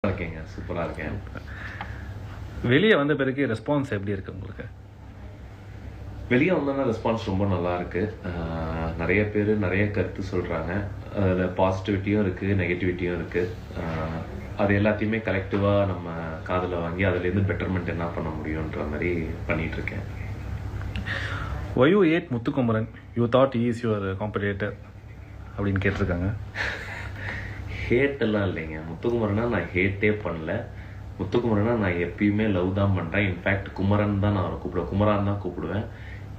இருக்கேங்க, சூப்பரா இருக்கேன். வெளியே வந்த பிறகு ரெஸ்பான்ஸ் எப்படி இருக்கு உங்களுக்கு? வெளியே வந்தோன்னா ரெஸ்பான்ஸ் ரொம்ப நல்லா இருக்கு. நிறைய பேர் நிறைய கருத்து சொல்றாங்க. அதில் பாசிட்டிவிட்டியும் இருக்கு, நெகட்டிவிட்டியும் இருக்கு. அது எல்லாத்தையுமே கலெக்டிவாக நம்ம காதில் வாங்கி அதுலேருந்து பெட்டர்மெண்ட் என்ன பண்ண முடியுன்ற மாதிரி பண்ணிட்டு இருக்கேன். Why you hate Muthukumaran? You thought he is your competitor அப்படின்னு கேட்டிருக்காங்க. ஹேட் எல்லாம் இல்லைங்க. முத்துக்குமரனா நான் ஹேட்டே பண்ணல. முத்துக்குமரனா நான் எப்பயுமே லவ் தான் பண்ணுறேன். இன்ஃபேக்ட் குமரன் தான் நான் அவரை கூப்பிடுவேன், குமரான் தான் கூப்பிடுவேன்.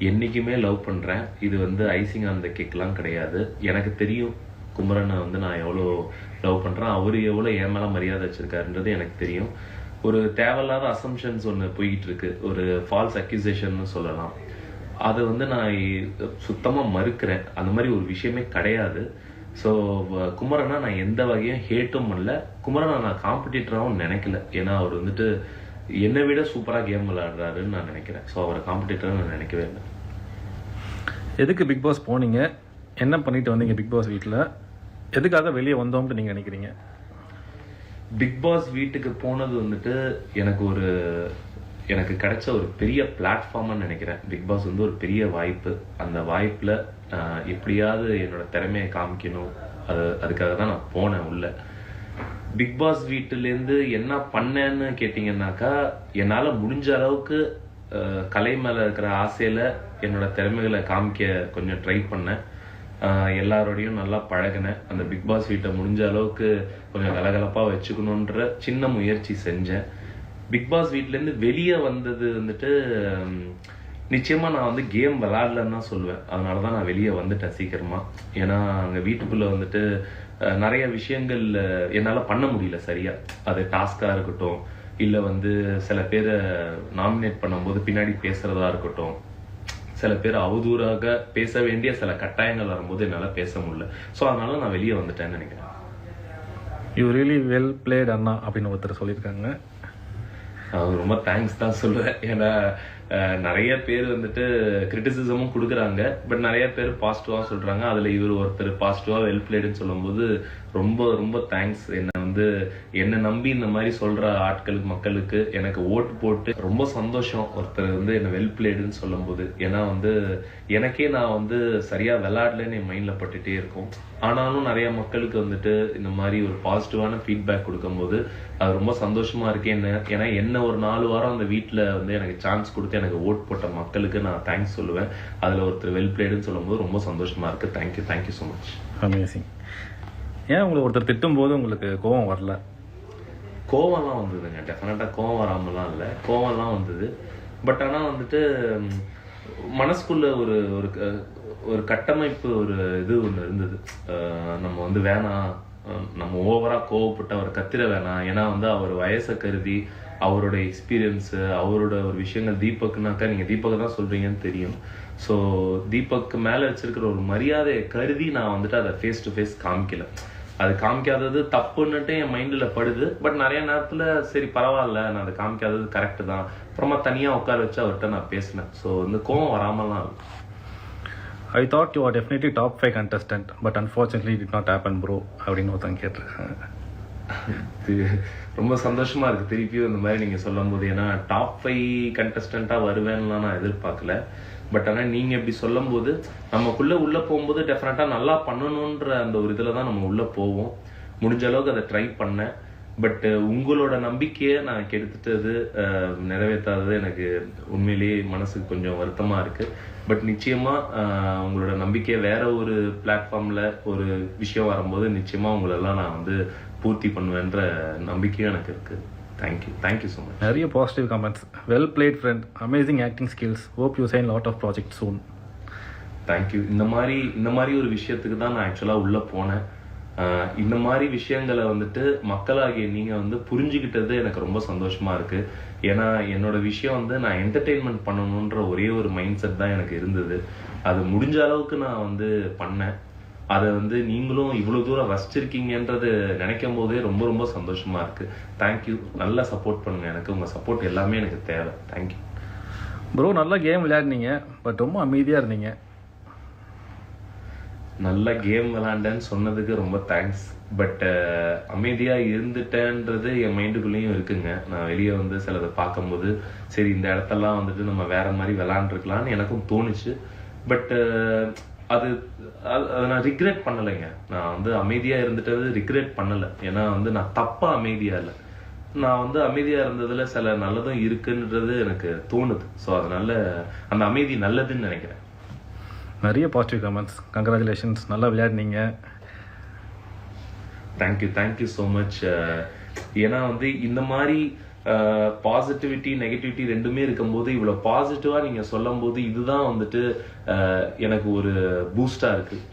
என்றைக்குமே லவ் பண்ணுறேன். இது ஐசிங் ஆன் த கேக்லாம் கிடையாது. எனக்கு தெரியும் குமரனை நான் எவ்வளோ லவ் பண்ணுறேன், அவர் எவ்வளோ என் மேலே மரியாதை வச்சுருக்காருன்றது எனக்கு தெரியும். ஒரு தேவையில்லாத அசம்ஷன்ஸ் ஒன்று போய்கிட்டு இருக்கு, ஒரு ஃபால்ஸ் அக்யூசேஷன்னு சொல்லலாம். அதை நான் சுத்தமாக மறுக்கிறேன். அந்த மாதிரி ஒரு விஷயமே கிடையாது. ஸோ குமரனா நான் எந்த வகையும் ஹேட்டும் பண்ணல. குமரனை நான் காம்படிட்டராகவும் நினைக்கல. ஏன்னா அவர் என்னை விட சூப்பராக கேம் விளையாடுறாருன்னு நான் நினைக்கிறேன். ஸோ அவரை காம்படிட்டராக நான் நினைக்கவே இல்லை. எதுக்கு பிக் பாஸ் போனீங்க? என்ன பண்ணிட்டு வந்தீங்க பிக் பாஸ் வீட்டில்? எதுக்காக வெளியே வந்தோம்னு நீங்கள் நினைக்கிறீங்க? பிக் பாஸ் வீட்டுக்கு போனது எனக்கு கிடைச்ச ஒரு பெரிய பிளாட்ஃபார்ம்னு நினைக்கிறேன். பிக் பாஸ் ஒரு பெரிய வாய்ப்பு. அந்த வாய்ப்பில் எப்படியாவது என்னோட திறமையை காமிக்கணும், அதுக்காக தான் நான் போனேன் உள்ள. பிக் பாஸ் வீட்டிலேருந்து என்ன பண்ணேன்னு கேட்டிங்கன்னாக்கா, என்னால் முடிஞ்ச அளவுக்கு கலை மேலே இருக்கிற ஆசையில் என்னோட திறமைகளை காமிக்க கொஞ்சம் ட்ரை பண்ணேன். எல்லாரோடையும் நல்லா பழகினேன். அந்த பிக் பாஸ் வீட்டை முடிஞ்ச அளவுக்கு கொஞ்சம் கலகலப்பாக வச்சுக்கணுன்ற சின்ன முயற்சி செஞ்சேன். பிக் பாஸ் வீட்டிலேருந்து வெளியே வந்தது நிச்சயமாக நான் கேம் விளாட்லன்னு தான் சொல்லுவேன். அதனால தான் நான் வெளியே வந்துட்டேன் சீக்கிரமாக. ஏன்னா அங்கே வீட்டுக்குள்ளே நிறைய விஷயங்கள் என்னால் பண்ண முடியல சரியா. அது டாஸ்காக இருக்கட்டும், இல்லை சில பேரை நாமினேட் பண்ணும்போது பின்னாடி பேசுகிறதா இருக்கட்டும், சில பேர் அவதூறாக பேச வேண்டிய சில கட்டாயங்கள் வரும்போது என்னால் பேச முடியல. ஸோ அதனால நான் வெளியே வந்துட்டேன்னு நினைக்கிறேன். யூ ரியலி வெல் பிளேட் அண்ணா அப்படின்னு ஒருத்தர் சொல்லியிருக்காங்க. அது ரொம்ப தேங்க்ஸ் தான் சொல்லுவேன். ஏன்னா நிறைய பேர் கிரிட்டிசிசமும் கொடுக்குறாங்க, பட் நிறைய பேர் பாசிட்டிவாக சொல்கிறாங்க. அதில் இவர் ஒருத்தர் பாசிட்டிவாக வெல் பிளேடுன்னு சொல்லும்போது ரொம்ப ரொம்ப தேங்க்ஸ். என்னை நம்பி இந்த மாதிரி சொல்கிற ஆட்களுக்கு, மக்களுக்கு எனக்கு ஓட்டு போட்டு ரொம்ப சந்தோஷம். ஒருத்தர் என்னை வெல் பிளேடுன்னு சொல்லும்போது. ஏன்னா எனக்கே நான் சரியாக விளையாடலன்னு என் மைண்டில் பட்டுகிட்டே இருக்கும். ஆனாலும் நிறைய மக்களுக்கு இந்த மாதிரி ஒரு பாசிட்டிவான ஃபீட்பேக் கொடுக்கும்போது அது ரொம்ப சந்தோஷமாக இருக்கு. ஏன்னா என்ன ஒரு 4 வாரம் அந்த வீட்டில் எனக்கு சான்ஸ் கொடுத்து எனக்கு ஓட் போட்ட மக்களுக்கு நான் தேங்க்ஸ் சொல்லுவேன். அதில் ஒருத்தர் வெல் பிளேடுன்னு சொல்லும்போது ரொம்ப சந்தோஷமாக இருக்குது. Thank you so much. அமேசிங். ஏன் உங்களை ஒருத்தர் திட்டும் போது உங்களுக்கு கோவம் வரல? கோவம்லாம் வந்ததுங்க. டெஃபினட்டாக கோவம் வராமலாம் இல்லை, கோவம்லாம் வந்தது. பட் ஆனால் மனசுக்குள்ள ஒரு கட்டமைப்பு, ஒரு இது ஒன்று இருந்தது. நம்ம வேணாம், நம்ம ஓவராக கோவப்பட்டு அவர் கத்திர வேணாம். ஏன்னா அவர் வயசை கருதி, அவரோட எக்ஸ்பீரியன்ஸு, அவரோட ஒரு விஷயங்கள், தீபக்னாக்கா நீங்கள் தீபக் தான் சொல்கிறீங்கன்னு தெரியும். ஸோ தீபக்கு மேலே வச்சிருக்கிற ஒரு மரியாதையை கருதி நான் அதை ஃபேஸ் டு ஃபேஸ் காமிக்கல. அது காமிக்காதது தப்புன்னுட்டு என் மைண்டில் படுது. பட் நிறைய நேரத்தில் சரி பரவாயில்ல, நான் அதை காமிக்காதது கரெக்டு தான். அப்புறமா தனியாக உட்கார வச்சு அவர்கிட்ட நான் பேசினேன். ஸோ கோவம் வராமலாம் இருக்கு. I thought you are definitely top 5 contestant, but unfortunately it did not happen bro அப்படின்னு ஒருத்தங்க கேட்டிருக்காங்க. ரொம்ப சந்தோஷமா இருக்கு திருப்பியும் இந்த மாதிரி நீங்க சொல்லும் போது. ஏன்னா டாப் 5 கண்டஸ்டண்டா வருவேன்லாம் நான் எதிர்பார்க்கல. பட் ஆனால் நீங்கள் இப்படி சொல்லும் போது நமக்குள்ளே உள்ளே போகும்போது டெஃபினட்டாக நல்லா பண்ணணுன்ற அந்த ஒரு இதில் தான் நம்ம உள்ளே போவோம். முடிஞ்ச அளவுக்கு அதை ட்ரை பண்ணேன். பட் உங்களோட நம்பிக்கையை நான் கெடுத்துட்டது, நிறைவேற்றாதது எனக்கு உண்மையிலேயே மனசுக்கு கொஞ்சம் வருத்தமாக இருக்குது. பட் நிச்சயமாக உங்களோட நம்பிக்கையை வேற ஒரு பிளாட்ஃபார்மில் ஒரு விஷயம் வரும்போது நிச்சயமாக உங்களெல்லாம் நான் பூர்த்தி பண்ணுவேன்ற நம்பிக்கையும் எனக்கு இருக்குது. Thank you so much. நிறைய positive comments. Well played friend, amazing acting skills, hope you sign lot of project soon. Thank you. இந்த மாதிரி ஒரு விஷயத்துக்கு தான் நான் ஆக்சுவலாக உள்ளே போனேன். இந்த மாதிரி விஷயங்களை மக்களாகிய நீங்கள் புரிஞ்சுக்கிட்டது எனக்கு ரொம்ப சந்தோஷமாக இருக்குது. ஏன்னா என்னோட விஷயம் நான் என்டர்டெயின்மெண்ட் பண்ணணுன்ற ஒரே ஒரு மைண்ட் செட் தான் எனக்கு இருந்தது. அது முடிஞ்ச அளவுக்கு நான் பண்ணேன். அதை நீங்களும் இவ்வளோ தூரம் ரசிச்சிருக்கீங்கன்றது நினைக்கும் போதே ரொம்ப ரொம்ப சந்தோஷமா இருக்கு. தேங்க்யூ. நல்லா சப்போர்ட் பண்ணுங்க. எனக்கு உங்கள் சப்போர்ட் எல்லாமே எனக்கு தேவை. Thank you bro. நல்லா கேம் விளையாடுனீங்க, பட் ரொம்ப அமைதியாக இருந்தீங்க. நல்ல கேம் விளாண்டேன்னு சொன்னதுக்கு ரொம்ப தேங்க்ஸ். பட் அமைதியாக இருந்துட்டேன்றது என் மைண்டுக்குள்ளேயும் இருக்குங்க. நான் வெளியே வந்து சிலதை பார்க்கும்போது சரி இந்த இடத்தெல்லாம் வந்துட்டு நம்ம வேற மாதிரி விளாண்டுருக்கலான்னு எனக்கும் தோணுச்சு. பட் அது அதை நான் ரிக்ரெட் பண்ணலைங்க. நான் வந்து அமைதியாக இருந்துட்டது ரிக்ரெட் பண்ணலை. ஏன்னா வந்து நான் தப்பாக அமைதியாக இல்லை, நான் வந்து அமைதியாக இருந்ததில் சில நல்லதும் இருக்குன்றது எனக்கு தோணுது. ஸோ அதனால அந்த அமைதி நல்லதுன்னு நினைக்கிறேன். நிறைய பாசிட்டிவ் கமெண்ட்ஸ், கங்க்ராச்சுலேஷன்ஸ், நல்லா விளையாடினீங்க. Thank you so much. ஏன்னா வந்து இந்த மாதிரி பாசிட்டிவிட்டி நெகட்டிவிட்டி ரெண்டுமே இருக்கும்போது இவ்வளோ பாசிட்டிவாக நீங்கள் சொல்லும் போது இதுதான் வந்துட்டு எனக்கு ஒரு பூஸ்டாக இருக்குது.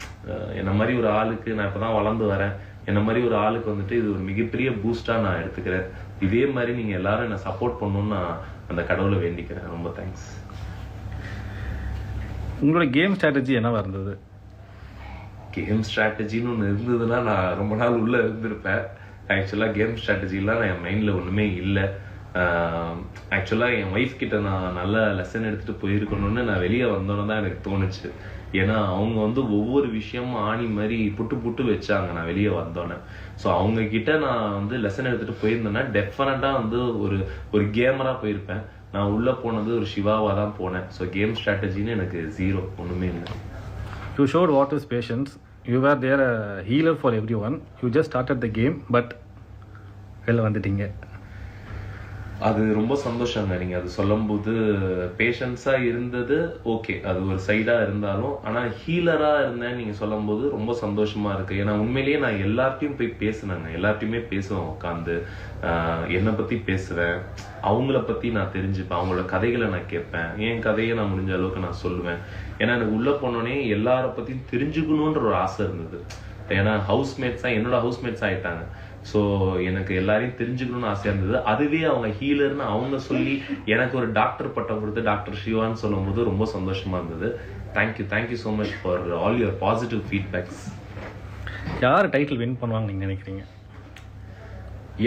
என்ன மாதிரி ஒரு ஆளுக்கு, நான் இப்போ தான் வளர்ந்து வரேன், என்ன மாதிரி ஒரு ஆளுக்கு வந்துட்டு இது ஒரு மிகப்பெரிய பூஸ்டாக நான் எடுத்துக்கிறேன். இதே மாதிரி நீங்கள் எல்லாரும் என்னை சப்போர்ட் பண்ணணும்னு நான் அந்த கடவுளை வேண்டிக்கிறேன். ரொம்ப தேங்க்ஸ். உங்களோட கேம் ஸ்ட்ராட்டஜி என்னவா இருந்தது? கேம் ஸ்ட்ராட்டஜின்னு ஒன்று இருந்ததுன்னா நான் ரொம்ப நாள் உள்ளே இருந்திருப்பேன். ஆக்சுவலாக கேம் ஸ்ட்ராட்டஜிலாம் என் மைண்டில் ஒன்றுமே இல்லை. ஆக்சுவலாக என் ஒய்ஃப் கிட்ட நான் நல்ல லெசன் எடுத்துகிட்டு போயிருக்கணும்னு நான் வெளியே வந்தோன்னு தான் எனக்கு தோணுச்சு. ஏன்னா அவங்க வந்து ஒவ்வொரு விஷயமும் ஆணி மாதிரி புட்டு புட்டு வச்சாங்க நான் வெளியே வந்தோன்னே. ஸோ அவங்க கிட்ட நான் வந்து லெசன் எடுத்துகிட்டு போயிருந்தேன்னா டெஃபினட்டாக வந்து ஒரு கேமராக போயிருப்பேன். நான் உள்ளே போனது ஒரு சிவாவாக தான் போனேன். ஸோ கேம் ஸ்ட்ராட்டஜின்னு எனக்கு ஜீரோ, ஒன்றுமே இல்லை. You showed what is patience. You were there a healer for everyone. You just started the game, but வெளில வந்துட்டீங்க. அது ரொம்ப சந்தோஷங்க. நீங்கள் அது சொல்லும்போது பேஷன்ஸாக இருந்தது ஓகே, அது ஒரு சைடாக இருந்தாலும், ஆனால் ஹீலராக இருந்தேன் நீங்கள் சொல்லும்போது ரொம்ப சந்தோஷமாக இருக்குது. ஏன்னா உண்மையிலேயே நான் எல்லார்ட்டையும் போய் பேசினேங்க, எல்லார்ட்டையுமே பேசுவேன் உட்காந்து. என்னை பற்றி பேசுவேன், அவங்கள பற்றி நான் தெரிஞ்சுப்பேன், அவங்களோட கதைகளை நான் கேட்பேன், என் கதையை நான் முடிஞ்ச அளவுக்கு நான் சொல்லுவேன். ஏன்னா எனக்கு உள்ளே போனோடனே எல்லாரை பற்றியும் தெரிஞ்சுக்கணுன்ற ஒரு ஆசை இருந்தது. ஏன்னா ஹவுஸ்மேட்ஸாக என்னோட ஹவுஸ்மேட்ஸ் ஆகிட்டாங்க. ஸோ எனக்கு எல்லாரையும் தெரிஞ்சுக்கணும்னு ஆசையாக இருந்தது. அதுவே அவங்க ஹீலர்னு அவங்க சொல்லி எனக்கு ஒரு டாக்டர் பட்டம் கொடுத்து டாக்டர் சிவான்னு சொல்லும் போது ரொம்ப சந்தோஷமா இருந்தது. Thank you so much for all your positive feedbacks. யார் டைட்டில் வின் பண்ணுவாங்க நீங்கள் நினைக்கிறீங்க?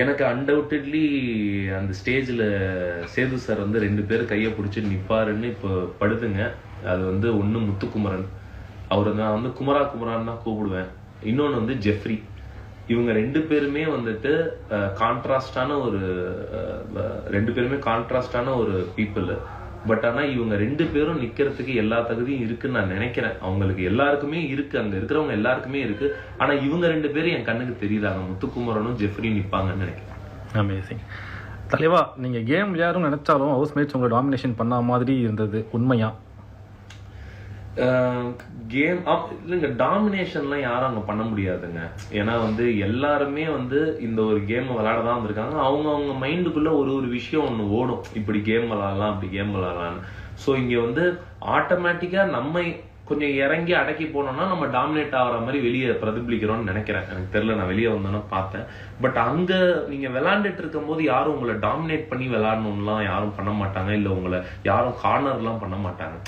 எனக்கு அன்டவுட்டட்லி அந்த ஸ்டேஜில் சேது சார் வந்து 2 பேர் கையை பிடிச்சி நிற்பாருன்னு இப்போ படுதுங்க. அது வந்து ஒன்று முத்துக்குமரன், அவரை நான் வந்து குமரான்னு தான் கூப்பிடுவேன். இன்னொன்று வந்து ஜெஃப்ரி. இவங்க 2 பேருமே வந்துட்டு கான்ட்ராஸ்டான ஒரு பீப்புள். பட் ஆனால் இவங்க 2 பேரும் நிற்கிறதுக்கு எல்லா தகுதியும் இருக்குன்னு நான் நினைக்கிறேன். அவங்களுக்கு எல்லாருக்குமே இருக்கு, அங்கே இருக்கிறவங்க எல்லாருக்குமே இருக்கு. ஆனால் இவங்க 2 பேரும் என் கண்ணுக்கு தெரியுறாங்க, முத்துக்குமரனும் ஜெஃப்ரியும் நிற்பாங்கன்னு நினைக்கிறேன். அமேசிங். தலைவா, நீங்கள் கேம் விளையாடும் நினைச்சாலும் ஹவுஸ்மேட்ஸ் உங்களை டாமினேஷன் பண்ண மாதிரி இருந்தது, உண்மையா? கேம் இல்லைங்க, டாமினேஷன்லாம் யாரும் அங்கே பண்ண முடியாதுங்க. ஏன்னா வந்து எல்லாருமே வந்து இந்த ஒரு கேம் விளையாட தான் வந்திருக்காங்க. அவங்க மைண்டுக்குள்ள ஒரு விஷயம் ஒன்று ஓடும், இப்படி கேம் விளையாடலாம், அப்படி கேம் விளையாடலான்னு. ஸோ இங்கே வந்து ஆட்டோமேட்டிக்காக நம்ம கொஞ்சம் இறங்கி அடக்கி போனோம்னா நம்ம டாமினேட் ஆகிற மாதிரி வெளியே பிரதிபலிக்கிறோம்னு நினைக்கிறேன். எனக்கு தெரியல, நான் வெளியே வந்தோன்னா பார்த்தேன். பட் அங்கே நீங்கள் விளாண்டுட்டு இருக்கும் போது யாரும் உங்களை டாமினேட் பண்ணி விளாடணும்லாம் யாரும் பண்ண மாட்டாங்க, இல்லை உங்களை யாரும் கார்னர்லாம் பண்ண மாட்டாங்க.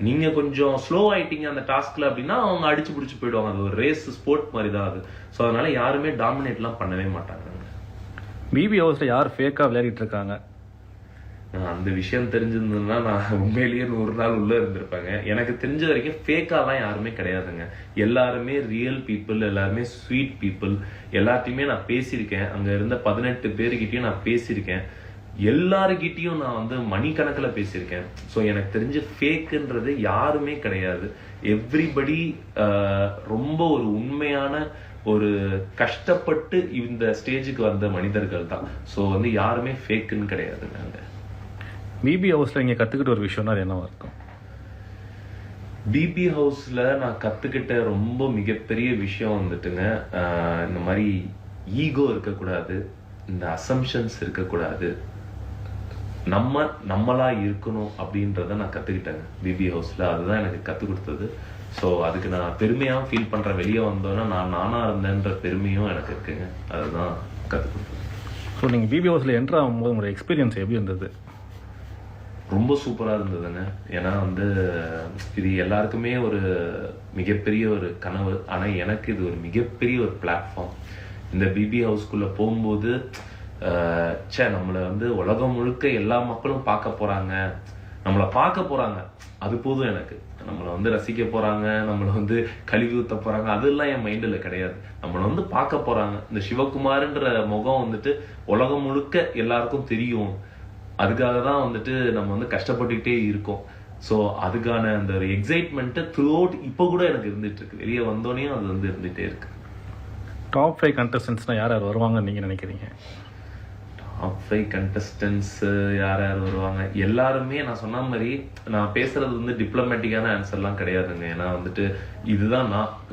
நீங்க கொஞ்சம் ஸ்லோ ஆயிட்டீங்க அந்த டாஸ்க்ல அப்படின்னா அவங்க அடிச்சு பிடிச்சு போயிடுவாங்க. அது ஒரு ரேஸ் ஸ்போர்ட் மாதிரி தான் அது. ஸோ அதனால யாருமே டாமினேட்லாம் பண்ணவே மாட்டாங்க. பிபி ஹவுஸ்ல யார் ஃபேக்கா விளையாடிட்டு இருக்காங்க? அந்த விஷயம் தெரிஞ்சிருந்ததுன்னா நான் உண்மையிலேயே 100 நாள் உள்ள இருந்திருப்பாங்க. எனக்கு தெரிஞ்ச வரைக்கும் ஃபேக்காலாம் யாருமே கிடையாதுங்க. எல்லாருமே ரியல் பீப்புள், எல்லாருமே ஸ்வீட் பீப்புள். எல்லாத்தையுமே நான் பேசியிருக்கேன், அங்க இருந்த 18 பேருக்கிட்டையும் நான் பேசியிருக்கேன். எல்லாருக்கிட்டையும் நான் வந்து மணிக்கணக்கில் பேசியிருக்கேன். ஸோ எனக்கு தெரிஞ்ச ஃபேக்குன்றது யாருமே கிடையாது. எவ்ரிபடி ரொம்ப ஒரு உண்மையான ஒரு கஷ்டப்பட்டு இந்த ஸ்டேஜுக்கு வந்த மனிதர்கள் தான். ஸோ வந்து யாருமே ஃபேக்குன்னு கிடையாது. நாங்கள் பிபி ஹவுஸ்ல நீங்க கத்துக்கிட்ட ஒரு விஷயம்னா என்னவா இருக்கும்? பிபி ஹவுஸ்ல நான் கத்துக்கிட்ட ரொம்ப மிகப்பெரிய விஷயம் வந்துட்டுங்க, இந்த மாதிரி ஈகோ இருக்கக்கூடாது, இந்த அசம்ஷன்ஸ் இருக்கக்கூடாது, நம்மளா இருக்கணும் அப்படின்றத நான் கத்துக்கிட்டேங்க பிபி ஹவுஸ்ல. அதுதான் எனக்கு கற்றுக் கொடுத்தது. ஸோ அதுக்கு நான் பெருமையாக ஃபீல் பண்ணுறேன். வெளியே வந்தோன்னா நானாக இருந்தேன்ற பெருமையும் எனக்கு இருக்குங்க. அதுதான் கற்றுக் கொடுத்தது. ஸோ நீங்கள் பிபி ஹவுஸில் என்ட்ரு ஆகும்போது உங்களோட எக்ஸ்பீரியன்ஸ் எப்படி இருந்தது? ரொம்ப சூப்பராக இருந்ததுங்க. ஏன்னா வந்து இது எல்லாருக்குமே ஒரு மிகப்பெரிய ஒரு கனவு. ஆனால் எனக்கு இது ஒரு மிகப்பெரிய ஒரு பிளாட்ஃபார்ம். இந்த பிபி ஹவுஸ்குள்ளே போகும்போது நம்மளை வந்து உலகம் முழுக்க எல்லா மக்களும் பார்க்க போகிறாங்க, நம்மளை பார்க்க போறாங்க, அது போதும் எனக்கு. நம்மளை வந்து ரசிக்க போறாங்க, நம்மளை வந்து கழுவி ஊத்த போறாங்க, அதெல்லாம் என் மைண்டில் கிடையாது. நம்மளை வந்து பார்க்க போறாங்க. இந்த சிவகுமார்ன்ற முகம் வந்துட்டு உலகம் முழுக்க எல்லாருக்கும் தெரியும். அதுக்காக தான் வந்துட்டு நம்ம வந்து கஷ்டப்பட்டுக்கிட்டே இருக்கோம். ஸோ அதுக்கான அந்த ஒரு எக்ஸைட்மெண்ட்டு த்ரூ அவுட் இப்போ கூட எனக்கு இருந்துட்டு இருக்கு. வெளியே வந்தோடனே அது வந்து இருந்துகிட்டே இருக்கு. டாப் 5 கண்டஸ்டன்ஸ்னால் யார் யார் வருவாங்கன்னு நீங்கள் நினைக்கிறீங்க? டாப் 5 கண்டஸ்டன்ஸ் யார் யார் வருவாங்க? எல்லாருமே நான் சொன்ன மாதிரி நான் பேசுறது வந்து டிப்ளமேட்டிக்கான ஆன்சர்லாம் கிடையாதுங்க. ஏன்னா வந்துட்டு இதுதான்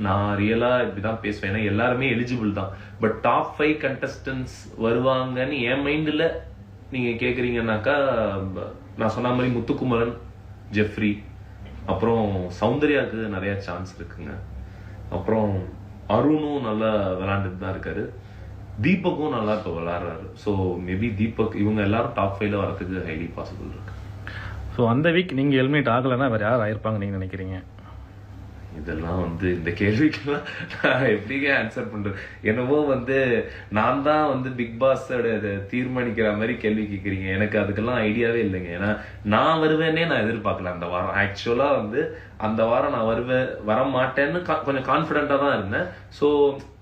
நான் ரியலாக இப்படி தான் பேசுவேன். ஏன்னா எல்லாருமே எலிஜிபிள் தான். பட் டாப் 5 கண்டஸ்டன்ஸ் வருவாங்கன்னு என் மைண்டில் நீங்கள் கேட்குறீங்கன்னாக்கா, நான் சொன்ன மாதிரி முத்துக்குமரன், ஜெஃப்ரி, அப்புறம் சௌந்தர்யாவுக்கு நிறைய சான்ஸ் இருக்குங்க. அப்புறம் அருணும் நல்லா விளாண்டுட்டு தான் இருக்காரு. தீபக்கும் நல்லா இப்போ விளாட்றாரு. ஸோ மேபி தீபக், இவங்க எல்லாரும் டாப் 5ல வரதுக்கு ஹைலி பாசிபிள் இருக்கு. ஸோ அந்த வீக் நீங்கள் எலிமினேட் ஆகலைன்னா வேறு யார் ஆயிருப்பாங்க நீங்கள் நினைக்கிறீங்க? இதெல்லாம் வந்து இந்த கேள்விக்கெல்லாம் நான் எப்படிங்க ஆன்சர் பண்றது? என்னவோ வந்து நான் தான் வந்து பிக் பாஸோட தீர்மானிக்கிற மாதிரி கேள்வி கேட்குறீங்க. எனக்கு அதுக்கெல்லாம் ஐடியாவே இல்லைங்க. ஏன்னா நான் வருவேன்னே நான் எதிர்பார்க்கல அந்த வாரம். ஆக்சுவலா வந்து அந்த வாரம் நான் வர மாட்டேன்னு கொஞ்சம் கான்ஃபிடென்ட்டா தான் இருந்தேன். ஸோ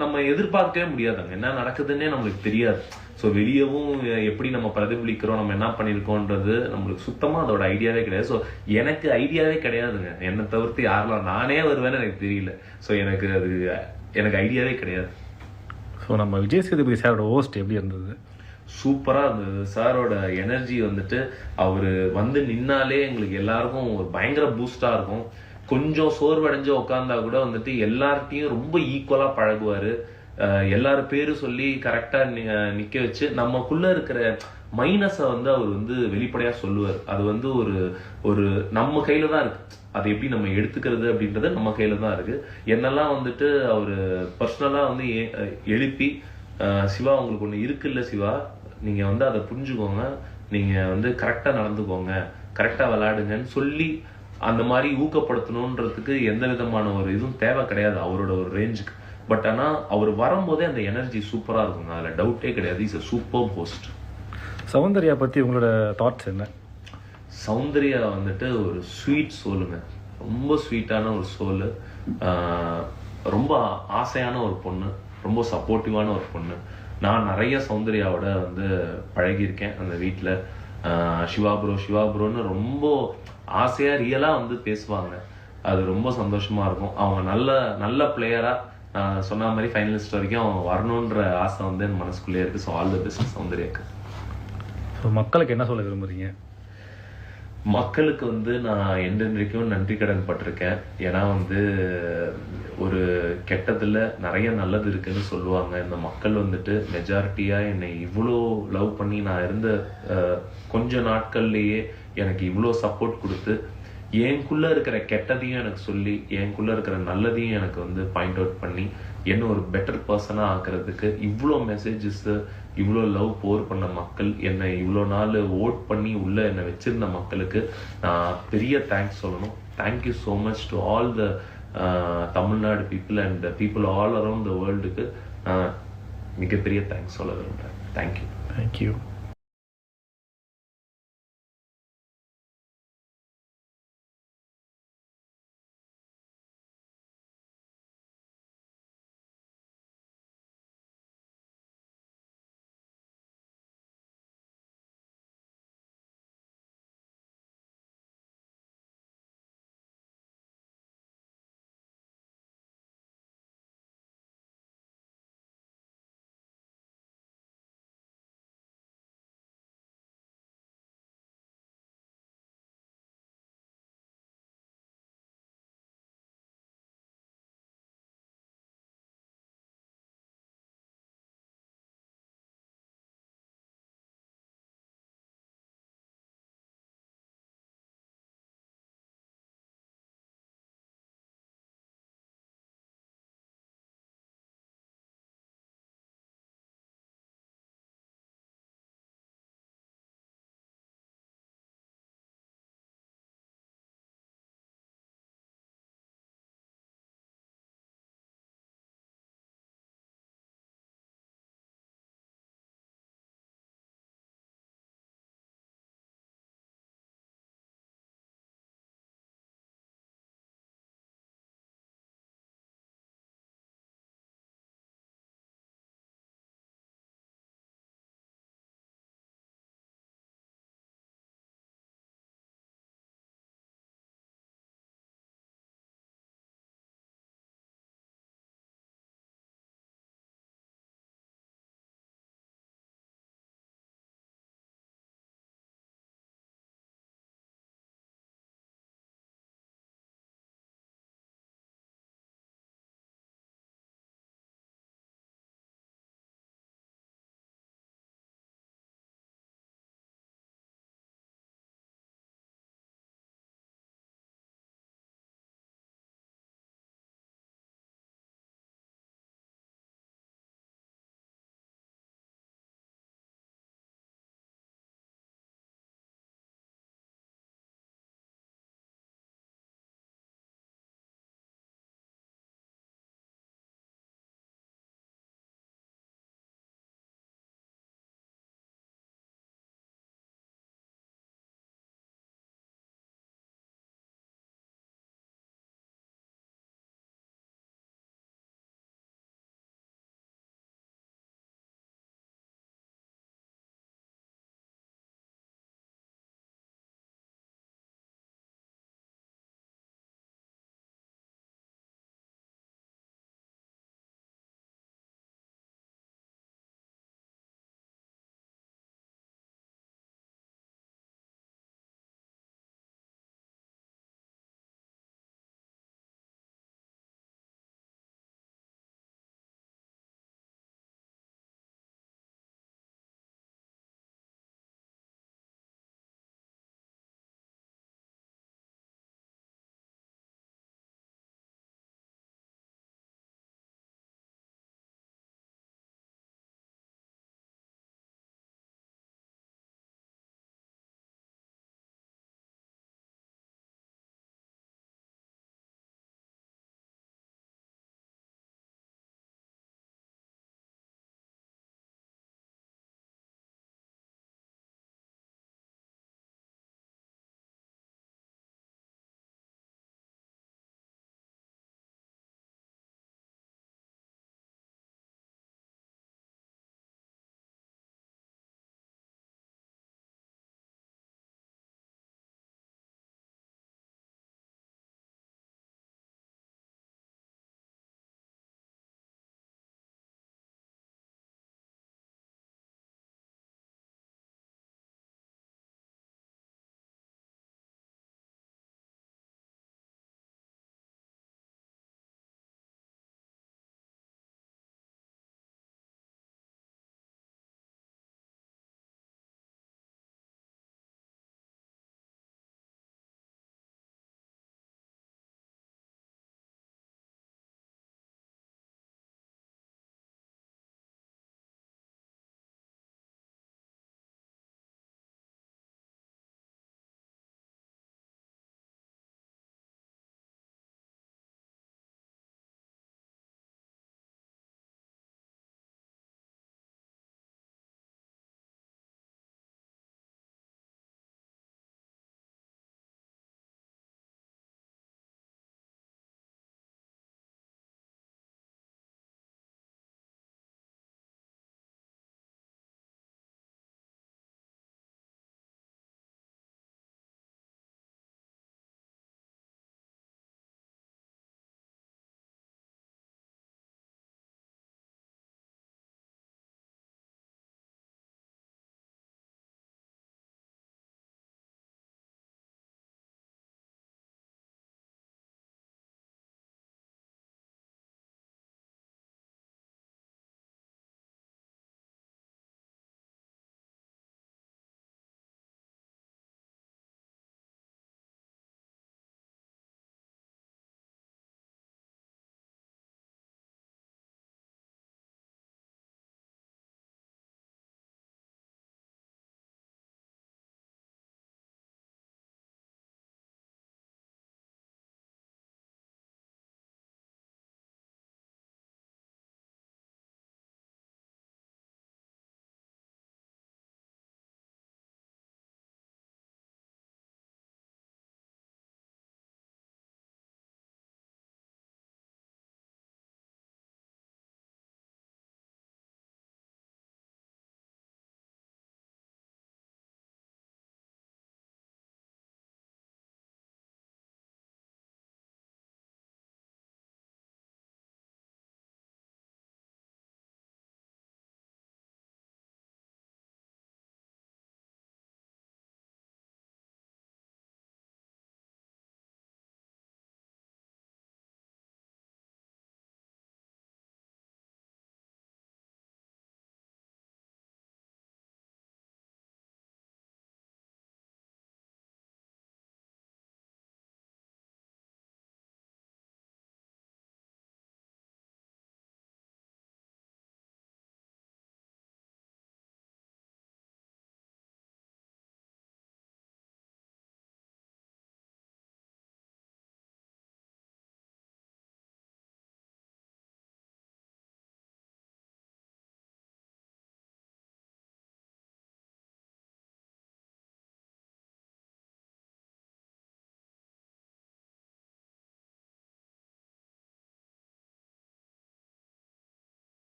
நம்ம எதிர்பார்க்கவே முடியாதுங்க, என்ன நடக்குதுன்னே நம்மளுக்கு தெரியாது. ஸோ வெளியவும் எப்படி நம்ம பிரதிபலிக்கிறோம், நம்ம என்ன பண்ணியிருக்கோன்றது நம்மளுக்கு சுத்தமாக அதோட ஐடியாவே கிடையாது. ஸோ எனக்கு ஐடியாவே கிடையாதுங்க. என்னை தவிர்த்து யாரெல்லாம் நானே வருவேன்னு எனக்கு தெரியல. ஸோ எனக்கு ஐடியாவே கிடையாது. ஸோ நம்ம விஜய் சேதுபதி சாரோட ஹோஸ்ட் எப்படி இருந்தது? சூப்பராக இருந்தது. சாரோட எனர்ஜி வந்துட்டு அவர் வந்து நின்னாலே எங்களுக்கு எல்லாருக்கும் ஒரு பயங்கர பூஸ்டாக இருக்கும். கொஞ்சம் சோர்வடைஞ்சு உட்காந்தா கூட வந்துட்டு எல்லார்ட்டையும் ரொம்ப ஈக்குவலாக பழகுவார். எல்லாரும் பேரும் சொல்லி கரெக்டாக நிற்க வச்சு நமக்குள்ள இருக்கிற மைனஸை வந்து அவர் வந்து வெளிப்படையாக சொல்லுவார். அது வந்து ஒரு நம்ம கையில் தான் இருக்கு. அதை எப்படி நம்ம எடுத்துக்கிறது அப்படின்றது நம்ம கையில் தான் இருக்கு. என்னெல்லாம் வந்துட்டு அவர் பர்சனலாக வந்து எழுப்பி, சிவா உங்களுக்கு ஒன்று இருக்குல்ல சிவா, நீங்கள் வந்து அதை புரிஞ்சுக்கோங்க, நீங்கள் வந்து கரெக்டாக நடந்துக்கோங்க, கரெக்டாக விளையாடுங்கன்னு சொல்லி அந்த மாதிரி ஊக்கப்படுத்தணுன்றதுக்கு எந்த விதமான ஒரு இதுவும் தேவை கிடையாது அவரோட ஒரு ரேஞ்சுக்கு. பட் ஆனால் அவர் வரும்போதே அந்த எனர்ஜி சூப்பராக இருக்குங்க, அதில் டவுட்டே கிடையாது. Is a super host. Soundarya பற்றி உங்களோட தாட்ஸ் என்ன? சௌந்தர்யா வந்துட்டு ஒரு ஸ்வீட் சோலுங்க, ரொம்ப ஸ்வீட்டான ஒரு சோலு, ரொம்ப ஆசையான ஒரு பொண்ணு, ரொம்ப சப்போர்ட்டிவான ஒரு பொண்ணு. நான் நிறைய சௌந்தர்யாவோட வந்து பழகியிருக்கேன் அந்த வீட்டில். சிவாபுரோன்னு ரொம்ப ஆசையாக ரியலாக வந்து பேசுவாங்க. அது ரொம்ப சந்தோஷமாக இருக்கும். அவங்க நல்ல பிளேயராக நான் சொன்ன மாதிரி ஃபைனலிஸ்ட் வரைக்கும் அவங்க வரணுன்ற ஆசை வந்து என் மனசுக்குள்ளே இருக்குது. ஸோ ஆல் தி பெஸ்ட் சௌந்தர்யாக்கு. ஸோ மக்களுக்கு என்ன சொல்ல விரும்புகிறீங்க? மக்களுக்கு வந்து நான் என்றென்றைக்கும் நன்றி கடன் பட்டிருக்கேன். ஏன்னா வந்து ஒரு கெட்டதில் நிறைய நல்லது இருக்குன்னு சொல்லுவாங்க. இந்த மக்கள் வந்துட்டு மெஜாரிட்டியாக என்னை இவ்வளோ லவ் பண்ணி நான் இருந்த கொஞ்ச நாட்கள்லேயே எனக்கு இவ்வளோ சப்போர்ட் கொடுத்து எனக்குள்ளே இருக்கிற கெட்டதையும் எனக்கு சொல்லி எனக்குள்ளே இருக்கிற நல்லதையும் எனக்கு வந்து பாயிண்ட் அவுட் பண்ணி என்ன ஒரு பெட்டர் பர்சனாக ஆக்கிறதுக்கு இவ்வளோ மெசேஜஸ்ஸு, இவ்வளோ லவ் போர் பண்ண மக்கள், என்னை இவ்வளோ நாள் ஓட் பண்ணி உள்ளே என்னை வச்சிருந்த மக்களுக்கு நான் பெரிய தேங்க்ஸ் சொல்லணும். Thank you so much to all the Tamil Nadu people and people all around the வேர்ல்டுக்கு மிகப்பெரிய தேங்க்ஸ் சொல்ல விரும்புகிறேன். தேங்க்யூ.